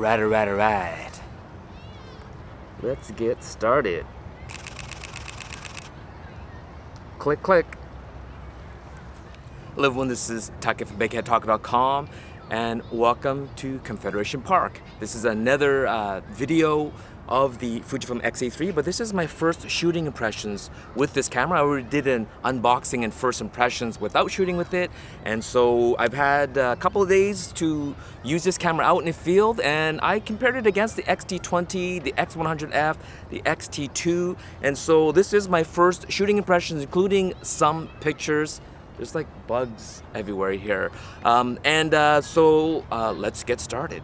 Alright. Let's get started. Click, click. Hello everyone, this is Taka from bigheadtaco.com and welcome to Confederation Park. This is another video of the Fujifilm X-E3, but this is my first shooting impressions with this camera. I already did an unboxing and first impressions without shooting with it, and so I've had a couple of days to use this camera out in the field, and I compared it against the X-T20, the X100F, the X-T2, and so this is my first shooting impressions, including some pictures. There's like bugs everywhere here, so let's get started.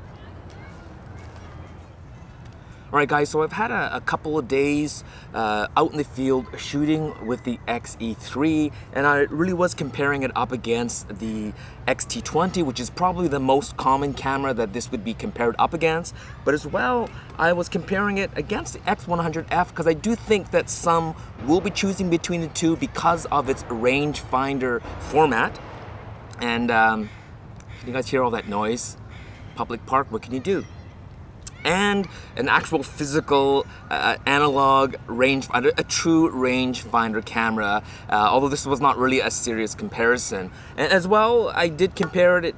Alright guys, so I've had a couple of days out in the field shooting with the X-E3, and I really was comparing it up against the X-T20, which is probably the most common camera that this would be compared up against, but as well I was comparing it against the X100F because I do think that some will be choosing between the two because of its rangefinder format. And you guys hear all that noise? Public park, what can you do? And an actual physical analog rangefinder, a true rangefinder camera, although this was not really a serious comparison. And as well, I did compare it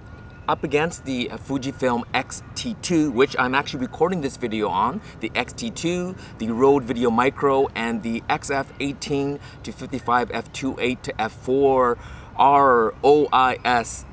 up against the Fujifilm X-T2, which I'm actually recording this video on, the X-T2, the Rode VideoMicro, and the XF18 to 55 f2.8 to f4 R OIS,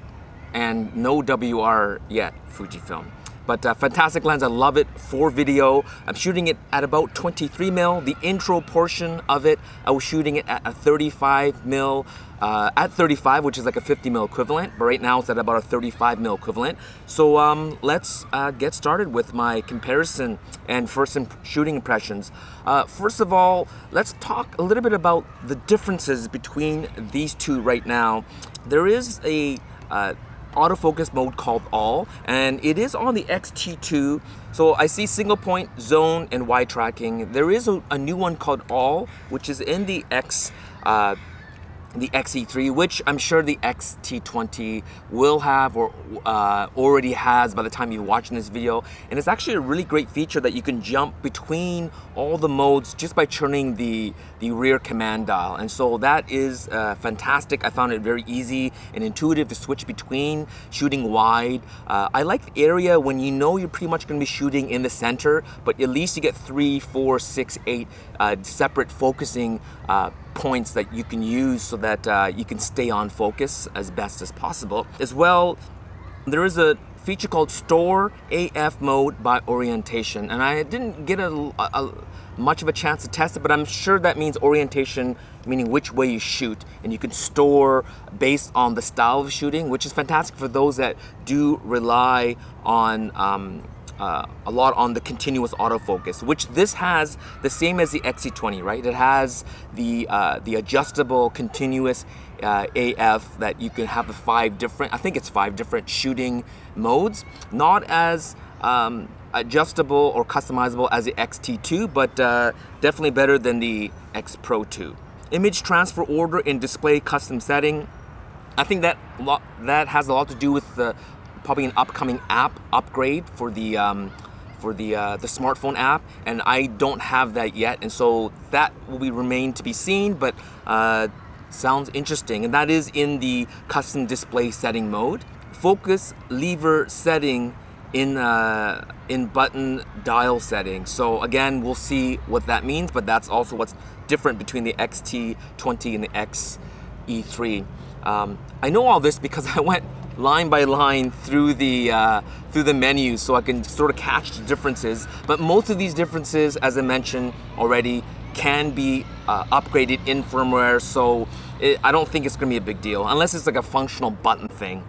and no WR yet, Fujifilm. But fantastic lens, I love it for video. I'm shooting it at about 23mm. The intro portion of it, I was shooting it at a 35mm, at 35, which is like a 50mm equivalent, but right now it's at about a 35mm equivalent. So let's get started with my comparison and first shooting impressions. First of all, let's talk a little bit about the differences between these two right now. There is a autofocus mode called All, and it is on the X-T2. So I see single point, zone, and wide tracking. There is a new one called All, which is in the X-E3, which I'm sure the X-T20 will have or already has by the time you're watching this video. And it's actually a really great feature that you can jump between all the modes just by turning the rear command dial. And so that is fantastic. I found it very easy and intuitive to switch between shooting wide. I like the area when you know you're pretty much going to be shooting in the center, but at least you get 3, 4, 6, 8 separate focusing points that you can use so that you can stay on focus as best as possible. As well, there is a feature called Store AF Mode by Orientation, and I didn't get much of a chance to test it, but I'm sure that means orientation, meaning which way you shoot, and you can store based on the style of shooting, which is fantastic for those that do rely on a lot on the continuous autofocus, which this has the same as the X-E20, right? It has the adjustable continuous AF that you can have the 5 different shooting modes, not as adjustable or customizable as the X-T2, but definitely better than the X Pro 2. Image transfer order and display custom setting. I think that has a lot to do with probably an upcoming app upgrade for the smartphone app, and I don't have that yet, and so that will remain to be seen, but sounds interesting. And that is in the custom display setting mode. Focus lever setting in button dial setting. So again, we'll see what that means, but that's also what's different between the X-T20 and the X-E3. I know all this because I went line by line through the menus, so I can sort of catch the differences. But most of these differences, as I mentioned already, can be upgraded in firmware, so I don't think it's going to be a big deal, unless it's like a functional button thing.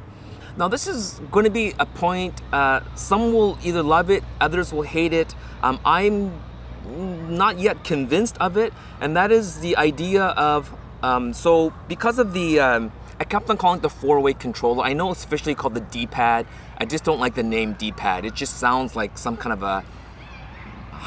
Now this is going to be a point, some will either love it, others will hate it. I'm not yet convinced of it, and that is the idea of, so because of the, I kept on calling it the 4-way controller. I know it's officially called the D-pad. I just don't like the name D-pad. It just sounds like some kind of a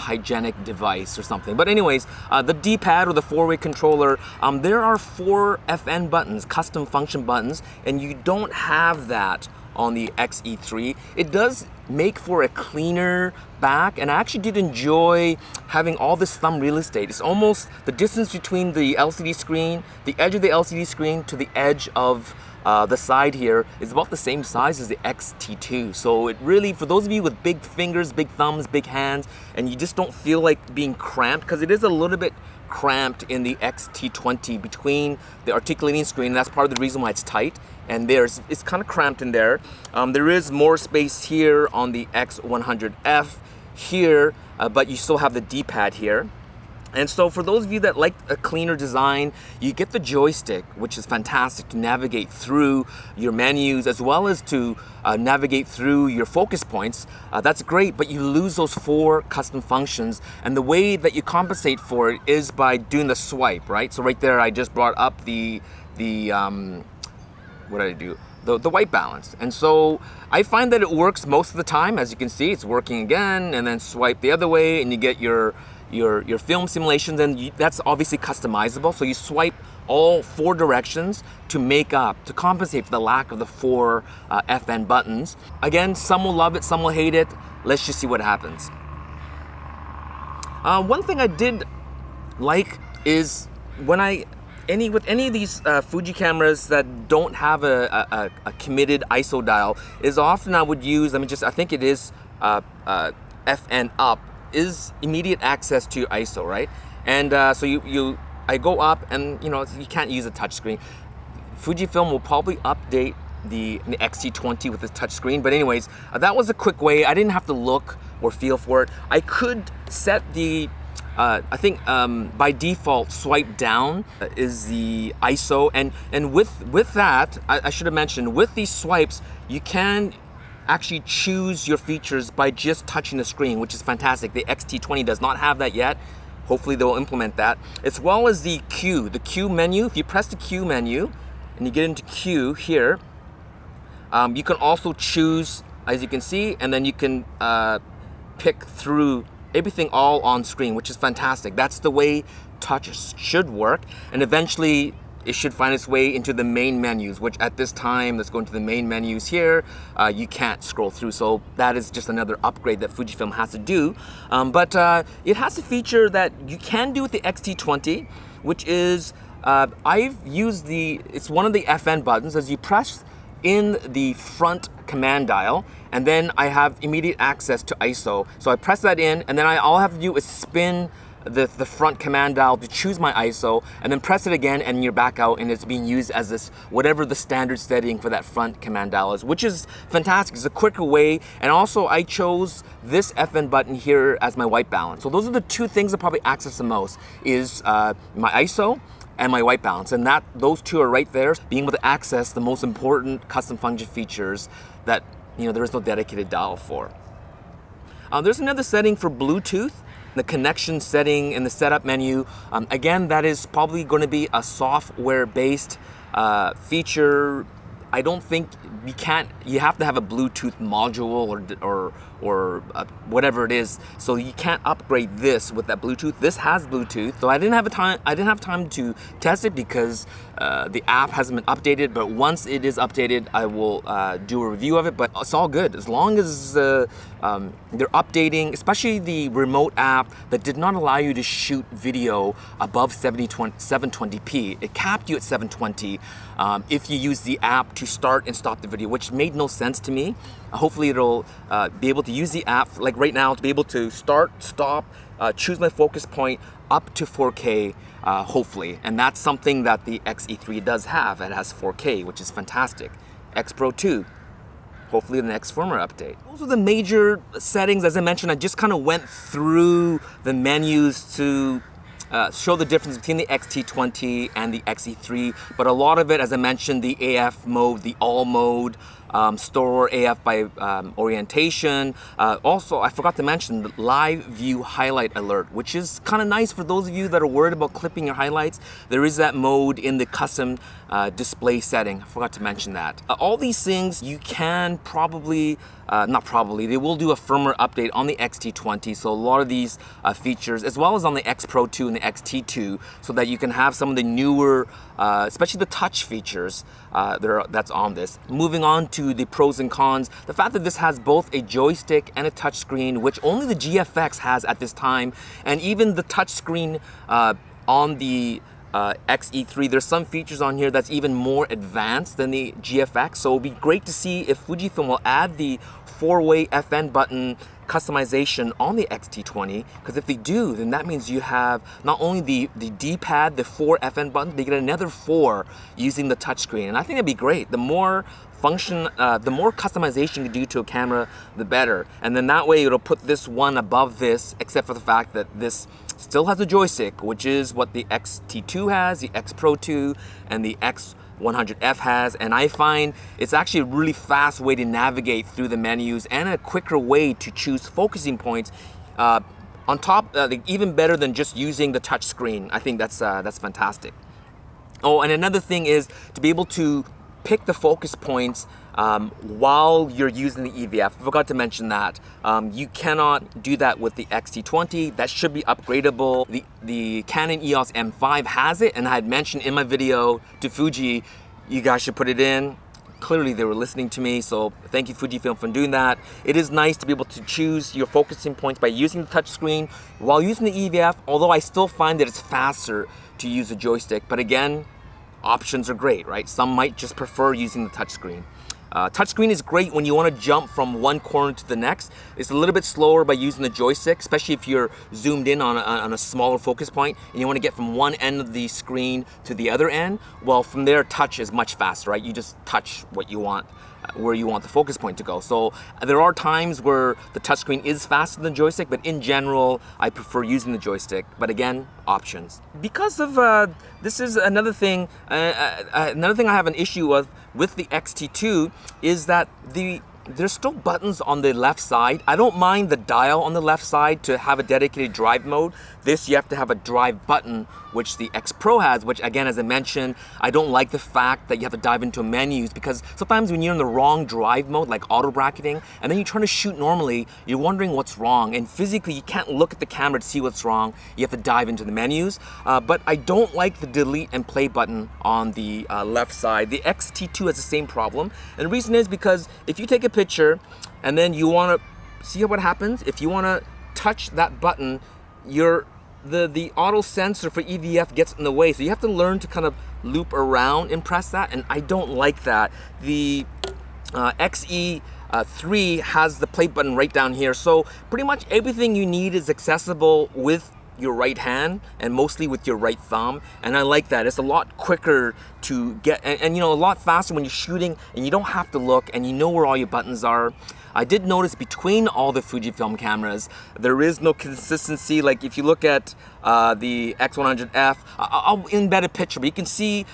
hygienic device or something. But anyways, the D-pad or the 4-way controller, there are 4 FN buttons, custom function buttons, and you don't have that on the X-E3. It does make for a cleaner back, and I actually did enjoy having all this thumb real estate. It's almost the distance between the LCD screen, the edge of the LCD screen to the edge of the side here is about the same size as the X-T2. So it really, for those of you with big fingers, big thumbs, big hands, and you just don't feel like being cramped, because it is a little bit cramped in the X-T20 between the articulating screen, and that's part of the reason why it's tight, and it's kind of cramped in there. There is more space here on the X100F here, but you still have the D-pad here. And so for those of you that like a cleaner design, you get the joystick, which is fantastic to navigate through your menus as well as to navigate through your focus points. That's great, but you lose those 4 custom functions. And the way that you compensate for it is by doing the swipe, right? So right there, I just brought up the what did I do? The white balance. And so I find that it works most of the time. As you can see, it's working again, and then swipe the other way and you get your film simulations, and that's obviously customizable. So you swipe all 4 directions to make up, to compensate for the lack of the 4 FN buttons. Again, some will love it, some will hate it. Let's just see what happens. One thing I did like is when with any of these Fuji cameras that don't have a committed ISO dial, is often I would use, I think it is FN up, is immediate access to your ISO, right? And so I go up, and you can't use a touch screen. Fujifilm will probably update the X-T20 with this touch screen, but anyways, that was a quick way. I didn't have to look or feel for it. I could set the I think by default swipe down is the ISO, and with that, I should have mentioned, with these swipes you can actually choose your features by just touching the screen, which is fantastic. The X-T20 does not have that yet. Hopefully they'll implement that. As well as the Q menu. If you press the Q menu and you get into Q here, you can also choose, as you can see, and then you can pick through everything all on screen, which is fantastic. That's the way touch should work, and eventually it should find its way into the main menus, which at this time, let's go into the main menus here, you can't scroll through. So that is just another upgrade that Fujifilm has to do. But it has a feature that you can do with the X-T20, which is, I've used it's one of the FN buttons. As you press in the front command dial, and then I have immediate access to ISO. So I press that in, and then all I have to do is spin the front command dial to choose my ISO, and then press it again, and you're back out, and it's being used as this, whatever the standard setting for that front command dial is, which is fantastic. It's a quicker way. And also I chose this FN button here as my white balance. So those are the 2 things that probably access the most, is my ISO and my white balance, and those 2 are right there, being able to access the most important custom function features that there is no dedicated dial for. There's another setting for Bluetooth, the connection setting in the setup menu. Again, that is probably going to be a software-based feature. I don't think you have to have a Bluetooth module or whatever it is. So you can't upgrade this with that Bluetooth. This has Bluetooth. So I didn't have time to test it because the app hasn't been updated, but once it is updated, I will do a review of it. But it's all good as long as they're updating, especially the remote app that did not allow you to shoot video above 720p. It capped you at 720 if you use the app to start and stop the video, which made no sense to me. Hopefully it'll be able to use the app, like right now, to be able to start, stop, choose my focus point up to 4K, hopefully. And that's something that the X-E3 does have. It has 4K, which is fantastic. X Pro 2, hopefully the next firmware update. Those are the major settings. As I mentioned, I just kind of went through the menus to show the difference between the X-T20 and the X-E3, but a lot of it, as I mentioned, the AF mode, the all mode, store AF by orientation. Also, I forgot to mention the live view highlight alert, which is kind of nice for those of you that are worried about clipping your highlights. There is that mode in the custom display setting. I forgot to mention that. All these things you can probably, not probably, they will do a firmware update on the X-T20. So a lot of these features, as well as on the X Pro 2 and the X-T2, so that you can have some of the newer, especially the touch features that's on this. Moving on to to the pros and cons, the fact that this has both a joystick and a touchscreen, which only the GFX has at this time, and even the touchscreen on the X-E3, there's some features on here that's even more advanced than the GFX, so it'll be great to see if Fujifilm will add the 4-way FN button customization on the X-T20, because if they do, then that means you have not only the D-pad, the 4 FN buttons, they get another 4 using the touchscreen, and I think that'd be great. The more function, the more customization you do to a camera, the better. And then that way it'll put this one above this, except for the fact that this still has a joystick, which is what the X-T2 has, the X Pro 2, and the X100F has. And I find it's actually a really fast way to navigate through the menus and a quicker way to choose focusing points. On top, even better than just using the touch screen. I think that's fantastic. Oh, and another thing is to be able to pick the focus points while you're using the EVF. I forgot to mention that. You cannot do that with the X-T20. That should be upgradable. The Canon EOS M5 has it, and I had mentioned in my video to Fuji, you guys should put it in. Clearly they were listening to me, so thank you Fujifilm for doing that. It is nice to be able to choose your focusing points by using the touchscreen while using the EVF, although I still find that it's faster to use a joystick. But again, options are great, right? Some might just prefer using the touchscreen. Touchscreen is great when you want to jump from one corner to the next. It's a little bit slower by using the joystick, especially if you're zoomed in on a smaller focus point and you want to get from one end of the screen to the other end. Well, from there, touch is much faster, right? You just touch what you want, where you want the focus point to go. So there are times where the touchscreen is faster than joystick, but in general, I prefer using the joystick. But again, options. Because of, this is another thing I have an issue with the X-T2 is that there's still buttons on the left side. I don't mind the dial on the left side to have a dedicated drive mode. This, you have to have a drive button, which the X Pro has, which again, as I mentioned, I don't like the fact that you have to dive into menus, because sometimes when you're in the wrong drive mode, like auto bracketing, and then you're trying to shoot normally, you're wondering what's wrong, and physically you can't look at the camera to see what's wrong. You have to dive into the menus, but I don't like the delete and play button on the left side. The X-T2 has the same problem, and the reason is because if you take a picture and then you want to see what happens, if you want to touch that button, the auto sensor for EVF gets in the way, so you have to learn to kind of loop around and press that, and I don't like that. The X-E3 has the play button right down here, so pretty much everything you need is accessible with your right hand and mostly with your right thumb, and I like that. It's a lot quicker to get, and you know, a lot faster when you're shooting and you don't have to look and you know where all your buttons are. I did notice between all the Fujifilm cameras, there is no consistency. Like if you look at the X100F, I'll embed a picture, but you can see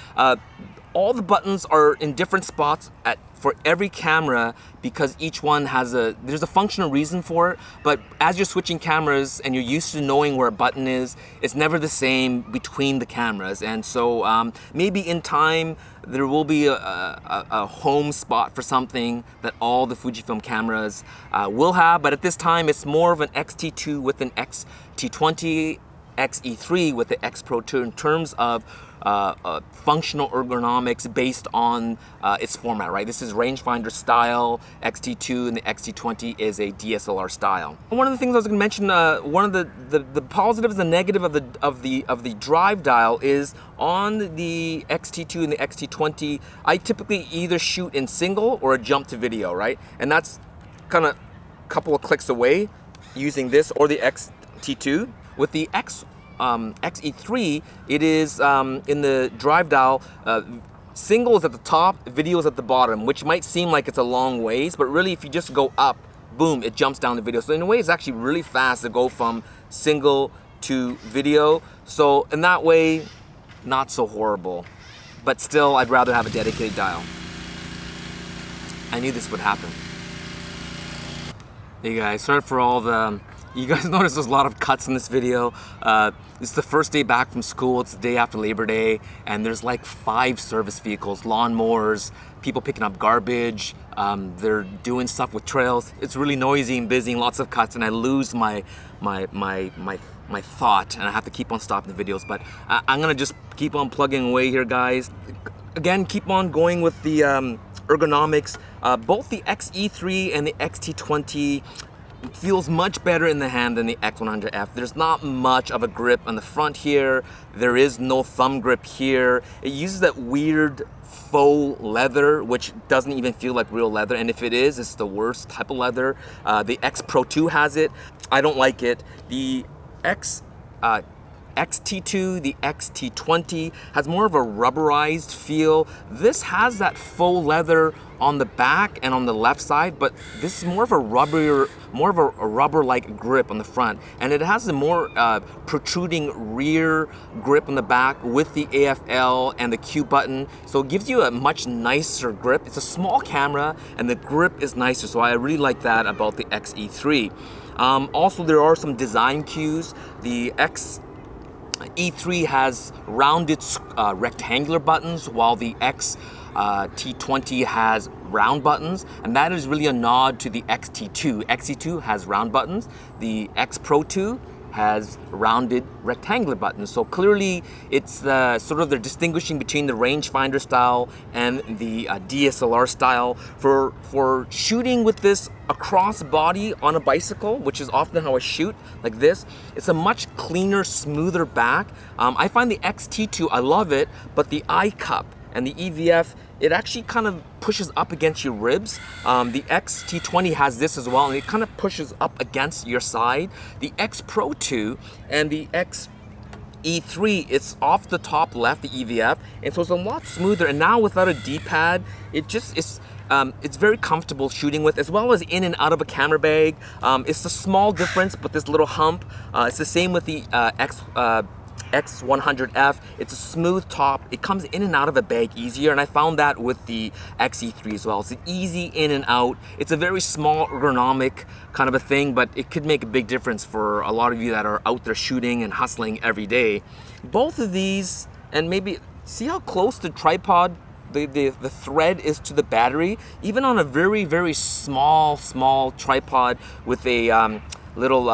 all the buttons are in different spots for every camera, because each one has there's a functional reason for it, but as you're switching cameras and you're used to knowing where a button is, it's never the same between the cameras. And so maybe in time there will be a home spot for something that all the Fujifilm cameras will have, but at this time it's more of an X-T2 with an X-T20, X-E3 with the X Pro 2 in terms of functional ergonomics based on its format, right? This is rangefinder style, X-T2, and the X-T20 is a DSLR style. One of the things I was going to mention, one of the positives and negative of the drive dial is on the X-T2 and the X-T20, I typically either shoot in single or a jump to video, right? And that's kind of a couple of clicks away using this or the X-T2. With the X-E3, it is in the drive dial, single is at the top, video is at the bottom, which might seem like it's a long ways, but really if you just go up, boom, it jumps down to video. So in a way, it's actually really fast to go from single to video. So in that way, not so horrible, but still, I'd rather have a dedicated dial. I knew this would happen. Hey guys, sorry for all the, you guys notice there's a lot of cuts in this video. It's the first day back from school, it's the day after Labor Day, and there's like 5 service vehicles, lawnmowers, people picking up garbage, they're doing stuff with trails. It's really noisy and busy and lots of cuts, and I lose my thought, and I have to keep on stopping the videos, but I'm gonna just keep on plugging away here, guys. Again, keep on going with the ergonomics, both the X-E3 and the X-T20 feels much better in the hand than the X100F. There's not much of a grip on the front here. There is no thumb grip here. It uses that weird faux leather, which doesn't even feel like real leather, and if it is, it's the worst type of leather. The X Pro 2 has it. I don't like it. The X-T2, the X-T20 has more of a rubberized feel. This has that faux leather on the back and on the left side, but this is more of a rubber-like grip on the front, and it has a more protruding rear grip on the back with the AFL and the Q button, so it gives you a much nicer grip. It's a small camera, and the grip is nicer, so I really like that about the X-E3. Also, there are some design cues. The X-E3 has rounded rectangular buttons, while the X-T20 has round buttons, and that is really a nod to the X-T2. X-T2 has round buttons. The X Pro 2 has rounded rectangular buttons. So clearly it's sort of the distinguishing between the rangefinder style and the DSLR style. For shooting with this across body on a bicycle, which is often how I shoot, like this, it's a much cleaner, smoother back. I find the X-T2, I love it, but the eye cup and the EVF, it actually kind of pushes up against your ribs. The X-T20 has this as well, and it kind of pushes up against your side. The X Pro 2 and the X-E3, it's off the top left, the EVF, and so it's a lot smoother. And now without a D-pad, it's very comfortable shooting with, as well as in and out of a camera bag. It's a small difference, but this little hump. It's the same with the X100F. It's a smooth top. It comes in and out of a bag easier, and I found that with the X-E3 as well. It's an easy in and out. It's a very small ergonomic kind of a thing, but it could make a big difference for a lot of you that are out there shooting and hustling every day. Both of these, and maybe see how close the tripod the thread is to the battery, even on a very, very small tripod with a little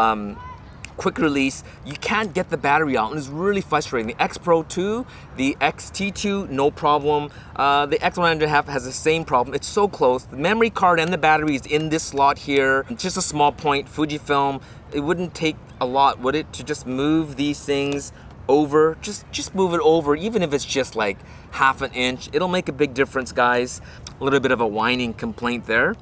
quick release, you can't get the battery out, and it's really frustrating. The X Pro 2, the X-T2, no problem. The X100F has the same problem. It's so close. The memory card and the battery is in this slot here. Just a small point. Fujifilm, it wouldn't take a lot, would it, to just move these things over? Just move it over, even if it's just like half an inch. It'll make a big difference, guys. A little bit of a whining complaint there.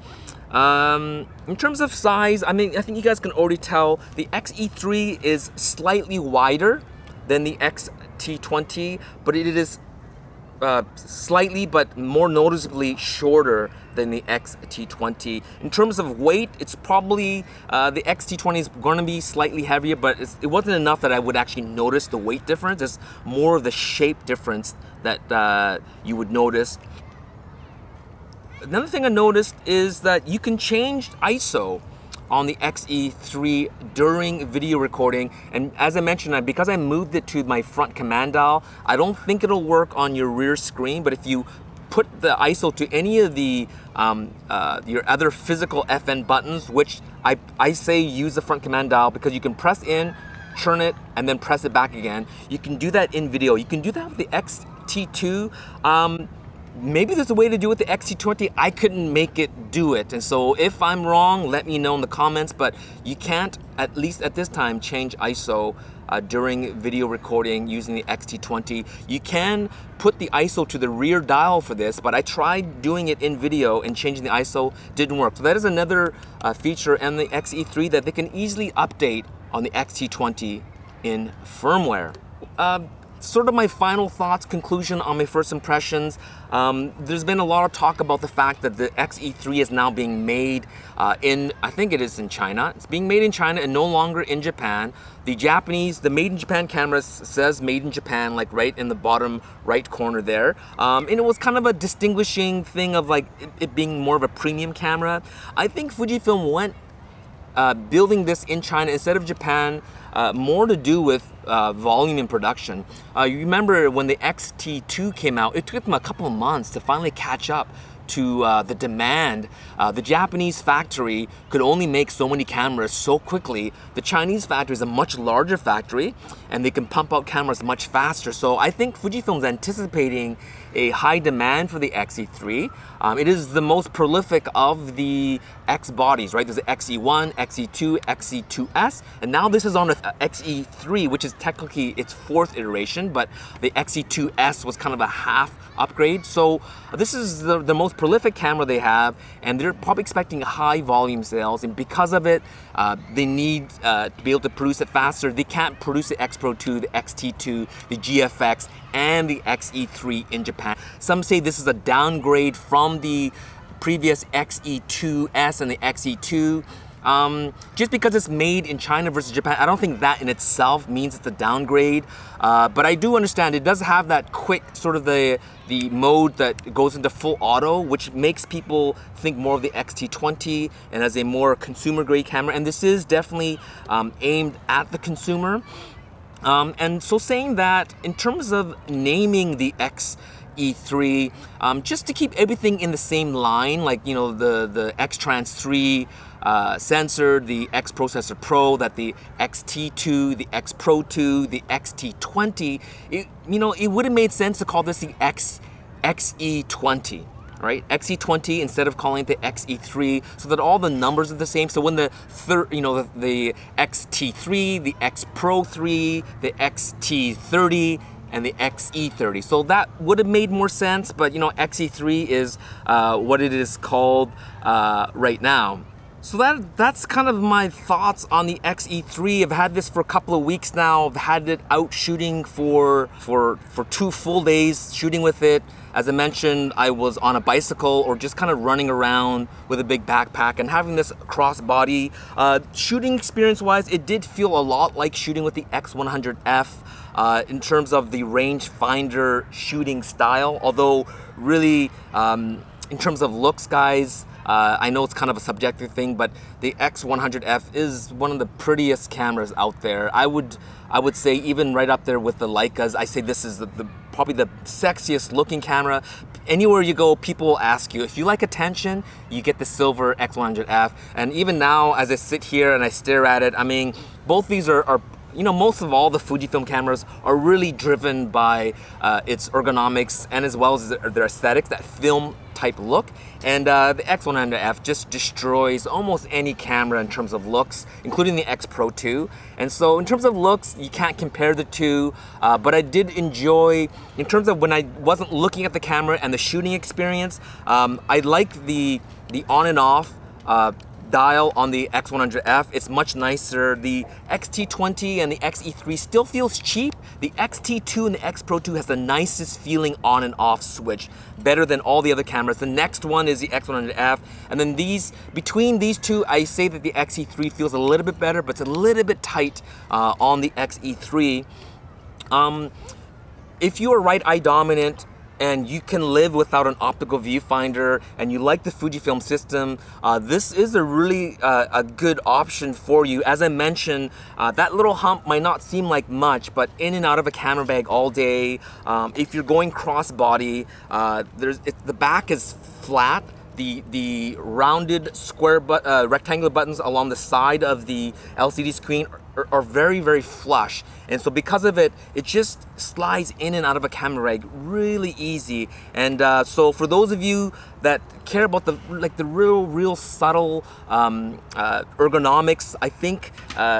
In terms of size, I mean, I think you guys can already tell the X-E3 is slightly wider than the X-T20, but it is slightly but more noticeably shorter than the X-T20. In terms of weight, it's probably, the X-T20 is going to be slightly heavier, but it wasn't enough that I would actually notice the weight difference. It's more of the shape difference that you would notice. Another thing I noticed is that you can change ISO on the X-E3 during video recording, and as I mentioned, because I moved it to my front command dial, I don't think it'll work on your rear screen, but if you put the ISO to any of the your other physical FN buttons, which I say use the front command dial, because you can press in, turn it, and then press it back again. You can do that in video. You can do that with the X-T2. Maybe there's a way to do it with the X-T20. I couldn't make it do it. And so if I'm wrong, let me know in the comments, but you can't, at least at this time, change ISO during video recording using the X-T20. You can put the ISO to the rear dial for this, but I tried doing it in video and changing the ISO, didn't work. So that is another feature in the X-E3 that they can easily update on the X-T20 in firmware. Sort of my final thoughts, conclusion on my first impressions. There's been a lot of talk about the fact that the X-E3 is now being made I think it is in China. It's being made in China and no longer in Japan. The Made in Japan camera says Made in Japan, like right in the bottom right corner there. And it was kind of a distinguishing thing of like it being more of a premium camera. I think Fujifilm went building this in China instead of Japan, more to do with volume in production. You remember when the X-T2 came out, it took them a couple of months to finally catch up to the demand. The Japanese factory could only make so many cameras so quickly. The Chinese factory is a much larger factory, and they can pump out cameras much faster. So I think Fujifilm's anticipating a high demand for the X-E3. It is the most prolific of the X bodies, right? There's the X-E1, X-E2, X-E2S, and now this is on the X-E3, which is technically its fourth iteration, but the X-E2S was kind of a half upgrade. So this is the most prolific camera they have, and they're probably expecting high volume sales, and because of it, they need to be able to produce it faster. They can't produce the X Pro 2, the X-T2, the GFX, and the X-E3 in Japan. Some say this is a downgrade from the previous X-E2S and the X-E2. Just because it's made in China versus Japan, I don't think that in itself means it's a downgrade. But I do understand it does have that quick sort of the mode that goes into full auto, which makes people think more of the X-T20 and as a more consumer grade camera. And this is definitely aimed at the consumer. And so saying that, in terms of naming the X-E3, just to keep everything in the same line, like, you know, the X-Trans 3 sensor, the X Processor Pro, that the X-T2, the X Pro 2, the X-T20, it would have made sense to call this the X-E20. Right, X-E20 instead of calling it the X-E3, so that all the numbers are the same. So when the X-T3, the X Pro 3, the X-T30, and the X-E30, so that would have made more sense. But X-E3 is what it is called right now. So that's kind of my thoughts on the X-E3. I've had this for a couple of weeks now. I've had it out shooting for 2 full days, shooting with it. As I mentioned, I was on a bicycle or just kind of running around with a big backpack, and having this crossbody. Shooting experience-wise, it did feel a lot like shooting with the X100F in terms of the rangefinder shooting style. Although really, in terms of looks, guys, I know it's kind of a subjective thing, but the X100F is one of the prettiest cameras out there. I would say even right up there with the Leicas. I say this is probably the sexiest looking camera. Anywhere you go, people will ask you. If you like attention, you get the silver X100F. And even now, as I sit here and I stare at it, I mean, both these are most of all the Fujifilm cameras are really driven by its ergonomics and as well as their aesthetics, that film type look. And the X100F just destroys almost any camera in terms of looks, including the X Pro 2. And so in terms of looks, you can't compare the two, but I did enjoy, in terms of when I wasn't looking at the camera and the shooting experience, I like the on and off dial on the X100F. It's much nicer. The X-T20 and the X-E3 still feels cheap. The X-T2 and the X Pro 2 has the nicest feeling on and off switch, better than all the other cameras. The next one is the X100F, and then between these two, I say that the X-E3 feels a little bit better, but it's a little bit tight on the X-E3. If you are right eye dominant, and you can live without an optical viewfinder, and you like the Fujifilm system, this is a really a good option for you. As I mentioned, that little hump might not seem like much, but in and out of a camera bag all day. If you're going crossbody, the back is flat. The rounded square rectangular buttons along the side of the LCD screen are very, very flush. And so because of it, it just slides in and out of a camera bag really easy. And so for those of you that care about the real subtle ergonomics, I think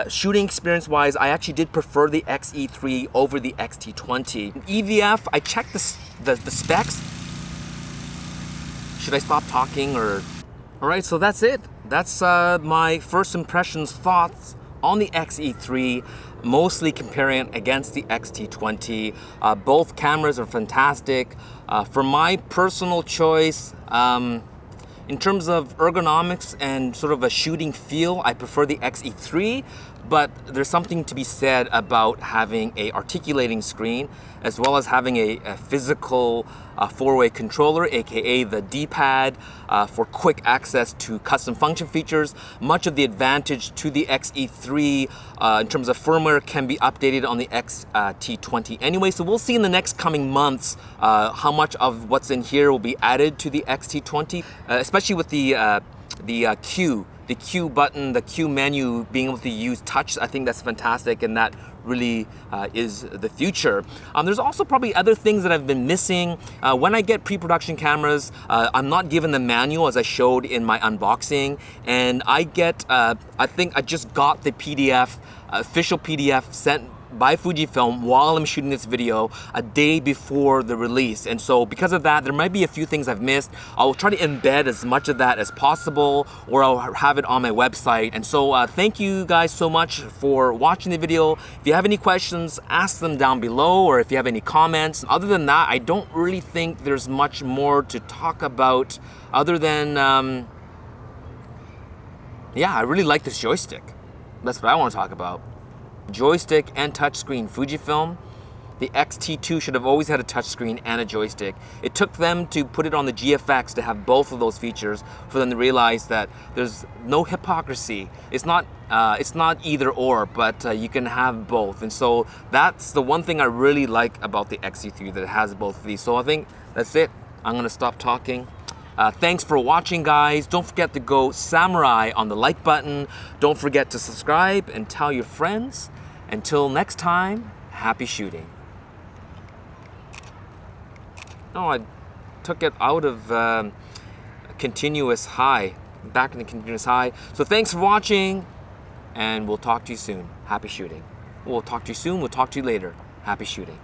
shooting experience wise, I actually did prefer the X-E3 over the X-T20. EVF, I checked the specs. Should I stop talking or? All right, so that's it. That's my first impressions, thoughts on the X-E3, mostly comparing it against the X-T20. Both cameras are fantastic. For my personal choice, in terms of ergonomics and sort of a shooting feel, I prefer the X-E3, but there's something to be said about having a articulating screen as well as having a physical four-way controller, aka the D-pad, for quick access to custom function features. Much of the advantage to the X-E3 in terms of firmware can be updated on the X-T20 anyway. So we'll see in the next coming months how much of what's in here will be added to the X-T20, especially with the Q button, the Q menu, being able to use touch. I think that's fantastic, and that really is the future. There's also probably other things that I've been missing. When I get pre-production cameras, I'm not given the manual as I showed in my unboxing, and I get, I think I just got the PDF, official PDF sent by Fujifilm while I'm shooting this video a day before the release. And so because of that, there might be a few things I've missed. I'll try to embed as much of that as possible, or I'll have it on my website. And so thank you guys so much for watching the video. If you have any questions, ask them down below, or if you have any comments. Other than that, I don't really think there's much more to talk about other than, yeah, I really like this joystick. That's what I want to talk about. Joystick and touchscreen. Fujifilm, the X-T2 should have always had a touchscreen and a joystick. It took them to put it on the GFX to have both of those features for them to realize that there's no hypocrisy. It's not either or, but you can have both. And so that's the one thing I really like about the X-E3, that it has both of these. So I think that's it. I'm gonna stop talking. Thanks for watching, guys. Don't forget to go samurai on the like button. Don't forget to subscribe and tell your friends. Until next time, happy shooting. No, I took it out of continuous high, back into continuous high. So thanks for watching, and we'll talk to you soon. Happy shooting. We'll talk to you soon. We'll talk to you later. Happy shooting.